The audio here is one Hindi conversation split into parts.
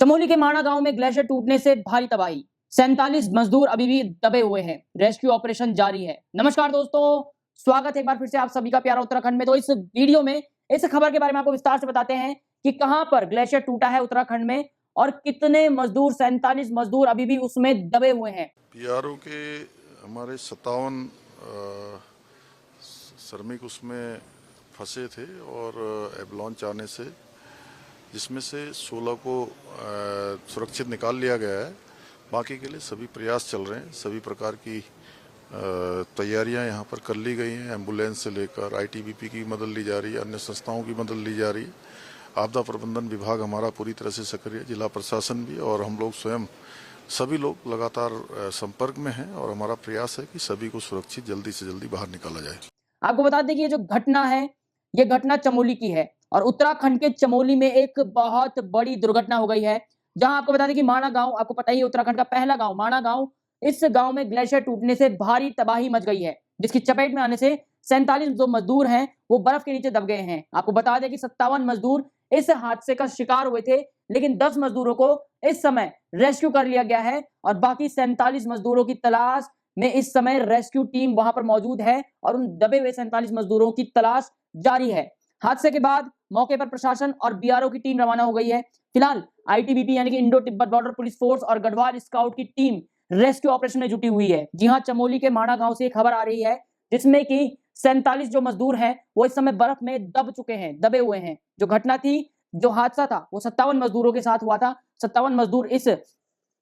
चमोली के माणा गांव में ग्लेशियर टूटने से भारी तबाही, 47 मजदूर अभी भी दबे हुए हैं, रेस्क्यू ऑपरेशन जारी है। नमस्कार दोस्तों, स्वागत है एक बार फिर से आप सभी का प्यारा उत्तराखंड में। तो इस वीडियो में इस खबर के बारे में आपको विस्तार से बताते हैं कि कहां पर ग्लेशियर टूटा है उत्तराखंड में और कितने मजदूर 47 मजदूर अभी भी उसमें दबे हुए हैं। पीआरओ के हमारे 57 श्रमिक उसमें फंसे थे और एवलांच आने से जिसमें से 16 को सुरक्षित निकाल लिया गया है। बाकी के लिए सभी प्रयास चल रहे हैं, सभी प्रकार की तैयारियां यहाँ पर कर ली गई हैं। एम्बुलेंस से लेकर आईटीबीपी की मदद ली जा रही है, अन्य संस्थाओं की मदद ली जा रही है। आपदा प्रबंधन विभाग हमारा पूरी तरह से सक्रिय, जिला प्रशासन भी, और हम लोग स्वयं सभी लोग लगातार संपर्क में हैं और हमारा प्रयास है कि सभी को सुरक्षित जल्दी से जल्दी बाहर निकाला जाए। आपको बता दें कि ये जो घटना है, ये घटना चमोली की है और उत्तराखंड के चमोली में एक बहुत बड़ी दुर्घटना हो गई है। जहां आपको बता दें कि माणा गांव, आपको पता ही है उत्तराखंड का पहला गांव माणा गांव, इस गांव में ग्लेशियर टूटने से भारी तबाही मच गई है, जिसकी चपेट में आने से 47 जो मजदूर हैं वो बर्फ के नीचे दब गए हैं। आपको बता दें कि 57 मजदूर इस हादसे का शिकार हुए थे, लेकिन 10 मजदूरों को इस समय रेस्क्यू कर लिया गया है और बाकी 47 मजदूरों की तलाश में इस समय रेस्क्यू टीम वहां पर मौजूद है और उन दबे हुए 47 मजदूरों की तलाश जारी है। हादसे के बाद मौके पर प्रशासन और बीआरओ की टीम रवाना हो गई है। फिलहाल आईटीबीपी यानी कि Indo Tibet border police force और गढ़वाल स्काउट की टीम रेस्क्यू ऑपरेशन में जुटी हुई है। जी हां, चमोली के माणा गांव से खबर आ रही है जिसमें कि 47 जो मजदूर हैं वो इस समय बर्फ में दब चुके हैं, दबे हुए हैं। जो घटना थी, जो हादसा था, वो 57 मजदूरों के साथ हुआ था। 57 मजदूर इस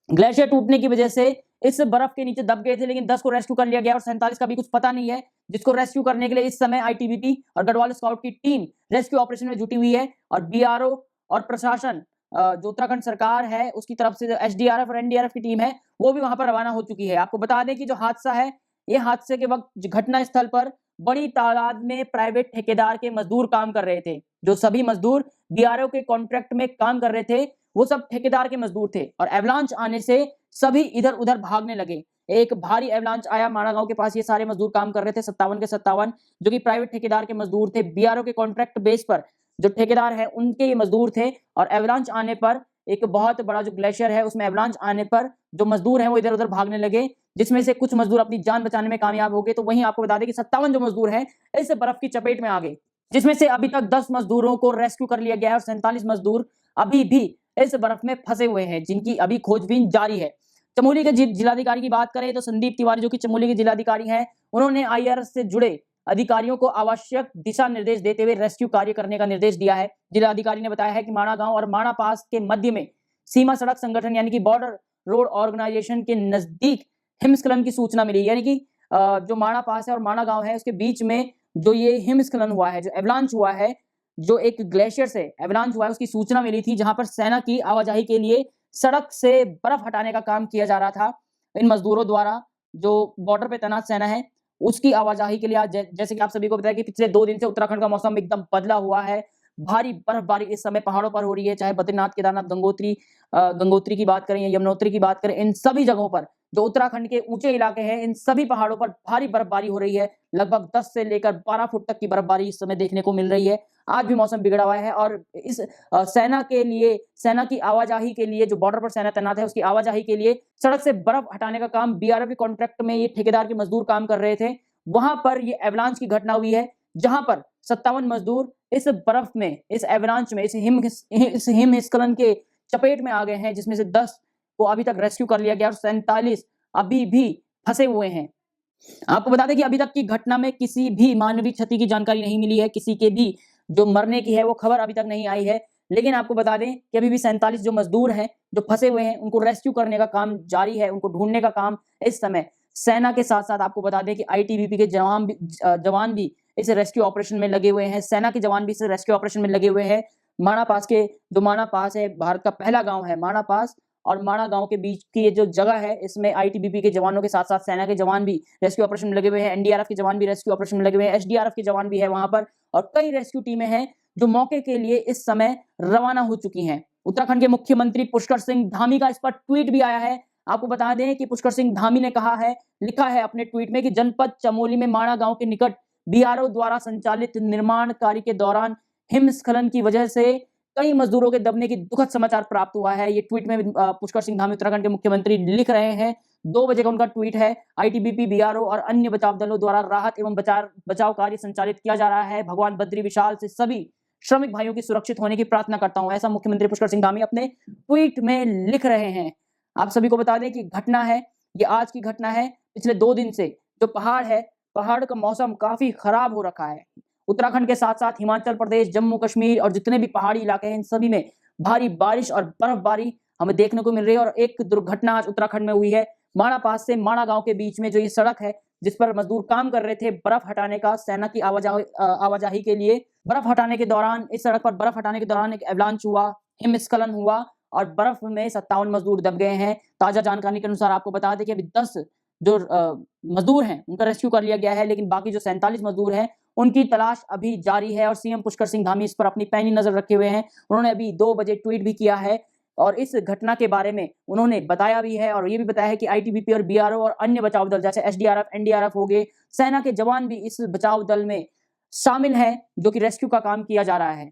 ग्लेशियर टूटने की वजह से इस बर्फ के नीचे दब गए थे, लेकिन 10 को रेस्क्यू कर लिया गया और 47 का भी कुछ पता नहीं है, जिसको रेस्क्यू करने के लिए इस समय आईटीबीपी और गढ़वाल स्काउट की टीम रेस्क्यू ऑपरेशन में जुटी हुई है। और बीआरओ और प्रशासन, जो उत्तराखंड सरकार है उसकी तरफ से एसडीआरएफ और एनडीआरएफ की टीम है, वो भी वहां पर रवाना हो चुकी है। आपको बता दें कि जो हादसा है, ये हादसे के वक्त घटना स्थल पर बड़ी तादाद में प्राइवेट ठेकेदार के मजदूर काम कर रहे थे। जो सभी मजदूर बीआरओ के कॉन्ट्रैक्ट में काम कर रहे थे, वो सब ठेकेदार के मजदूर थे और एवलांच आने से सभी इधर उधर भागने लगे। एक भारी एवलांच आया माणा गांव के पास, ये सारे मजदूर काम कर रहे थे, 57 के 57 जो कि प्राइवेट ठेकेदार के मजदूर थे। बीआरओ के कॉन्ट्रैक्ट बेस पर जो ठेकेदार है उनके ये मजदूर थे और एवलांच आने पर, एक बहुत बड़ा जो ग्लेशियर है उसमें एवलांच आने पर जो मजदूर हैं वो इधर उधर भागने लगे, जिसमें से कुछ मजदूर अपनी जान बचाने में कामयाब हो गए। तो वहीं आपको बता दें कि 57 जो मजदूर हैं इस बर्फ की चपेट में आ गए, जिसमें से अभी तक 10 मजदूरों को रेस्क्यू कर लिया गया है और 47 मजदूर अभी भी इस बर्फ में फंसे हुए हैं, जिनकी अभी खोजबीन जारी है। चमोली के जिलाधिकारी की बात करें तो संदीप तिवारी, जो कि चमोली के जिलाधिकारी हैं, उन्होंने आईआरएस से जुड़े अधिकारियों को आवश्यक दिशा निर्देश देते हुए रेस्क्यू कार्य करने का निर्देश दिया है। जिलाधिकारी ने बताया है कि माणा गांव और माणा पास के मध्य में सीमा सड़क संगठन यानी कि बॉर्डर रोड ऑर्गेनाइजेशन के नजदीक हिमस्खलन की सूचना मिली, यानी कि जो माणा पास है और माणा गांव है उसके बीच में जो ये हिमस्खलन हुआ है, जो एवलांच हुआ है, जो एक ग्लेशियर से एवलांच हुआ है, उसकी सूचना मिली थी, जहां पर सेना की आवाजाही के लिए सड़क से बर्फ हटाने का काम किया जा रहा था इन मजदूरों द्वारा। जो बॉर्डर पे तैनात सेना है उसकी आवाजाही के लिए आज जैसे कि आप सभी को बताया कि पिछले 2 दिन से उत्तराखंड का मौसम एकदम बदला हुआ है। भारी बर्फबारी इस समय पहाड़ों पर हो रही है, चाहे बद्रीनाथ, केदारनाथ, गंगोत्री की बात करें या यमुनोत्री की बात करें, इन सभी जगहों पर जो उत्तराखंड के ऊंचे इलाके हैं, इन सभी पहाड़ों पर भारी बर्फबारी हो रही है। लगभग 10 से लेकर 12 फुट तक की बर्फबारी इस समय देखने को मिल रही है। आज भी मौसम बिगड़ा हुआ है और इस सेना के लिए, सेना की आवाजाही के लिए, जो बॉर्डर पर सेना तैनात है उसकी आवाजाही के लिए सड़क से बर्फ हटाने का काम बीआरओ के कॉन्ट्रैक्ट में ये ठेकेदार के मजदूर काम कर रहे थे। वहां पर ये एवलांच की घटना हुई है, जहां पर 57 मजदूर इस बर्फ में, इस एवलांच में, इस हिमस्खलन के चपेट में आ गए हैं, जिसमें से 10 को अभी तक रेस्क्यू कर लिया गया और 47 अभी भी फंसे हुए हैं। आपको बता दें कि अभी तक की घटना में किसी भी मानवीय क्षति की जानकारी नहीं मिली है, किसी के भी जो मरने की है वो खबर अभी तक नहीं आई है। लेकिन आपको बता दें कि अभी भी 47 जो मजदूर हैं जो फंसे हुए हैं, उनको रेस्क्यू करने का काम जारी है, उनको ढूंढने का काम इस समय सेना के साथ साथ, आपको बता दें कि आईटीबीपी के जवान भी इस रेस्क्यू ऑपरेशन में लगे हुए हैं, सेना के जवान भी इस रेस्क्यू ऑपरेशन में लगे हुए हैं। माणा पास के, जो माणा पास है, भारत का पहला गांव है माणा पास, और माणा गांव के बीच की ये जो जगह है, इसमें आईटीबीपी के जवानों के साथ साथ सेना के जवान भी रेस्क्यू ऑपरेशन में लगे हुए हैं, एनडीआरएफ के जवान भी रेस्क्यू ऑपरेशन में लगे हुए हैं, एसडीआरएफ के जवान भी है वहां पर, और कई रेस्क्यू टीमें हैं जो मौके के लिए इस समय रवाना हो चुकी हैं। उत्तराखंड के मुख्यमंत्री पुष्कर सिंह धामी का इस पर ट्वीट भी आया है। आपको बता दें कि पुष्कर सिंह धामी ने कहा है, लिखा है अपने ट्वीट में कि जनपद चमोली में माणा गांव के निकट बीआरओ द्वारा संचालित निर्माण कार्य के दौरान हिमस्खलन की वजह से कई मजदूरों के दबने की दुखद समाचार प्राप्त हुआ है। ये ट्वीट में पुष्कर सिंह धामी उत्तराखंड के मुख्यमंत्री लिख रहे हैं। 2 बजे का उनका ट्वीट है। आईटीबीपी, बीआरओ और अन्य बचाव दलों द्वारा राहत एवं बचाव कार्य संचालित किया जा रहा है। भगवान बद्री विशाल से सभी श्रमिक भाइयों की सुरक्षित होने की प्रार्थना करता हूं, ऐसा मुख्यमंत्री पुष्कर सिंह धामी अपने ट्वीट में लिख रहे हैं। आप सभी को बता दें कि घटना है, ये आज की घटना है। पिछले 2 दिन से जो पहाड़ है, पहाड़ का मौसम काफी खराब हो रखा है। उत्तराखंड के साथ साथ हिमाचल प्रदेश, जम्मू कश्मीर और जितने भी पहाड़ी इलाके हैं, इन सभी में भारी बारिश और बर्फबारी हमें देखने को मिल रही है। और एक दुर्घटना आज उत्तराखंड में हुई है। माणा पास से माणा गांव के बीच में जो ये सड़क है, जिस पर मजदूर काम कर रहे थे बर्फ हटाने का, सेना की आवाजाही के लिए बर्फ हटाने के दौरान, इस सड़क पर बर्फ हटाने के दौरान एक एवलांच हुआ, हिमस्खलन हुआ और बर्फ में 57 मजदूर दब गए हैं। ताजा जानकारी के अनुसार आपको बता दें कि अभी 10 जो मजदूर हैं उनका रेस्क्यू कर लिया गया है, लेकिन बाकी जो 47 मजदूर हैं उनकी तलाश अभी जारी है। और सीएम पुष्कर सिंह धामी इस पर अपनी पैनी नजर रखे हुए हैं। उन्होंने अभी 2 बजे ट्वीट भी किया है और इस घटना के बारे में उन्होंने बताया भी है और ये भी बताया है कि आईटीबीपी और बीआरओ और अन्य बचाव दल जैसे एसडीआरएफ, एनडीआरएफ हो गए, सेना के जवान भी इस बचाव दल में शामिल हैं, जो कि रेस्क्यू का काम किया जा रहा है।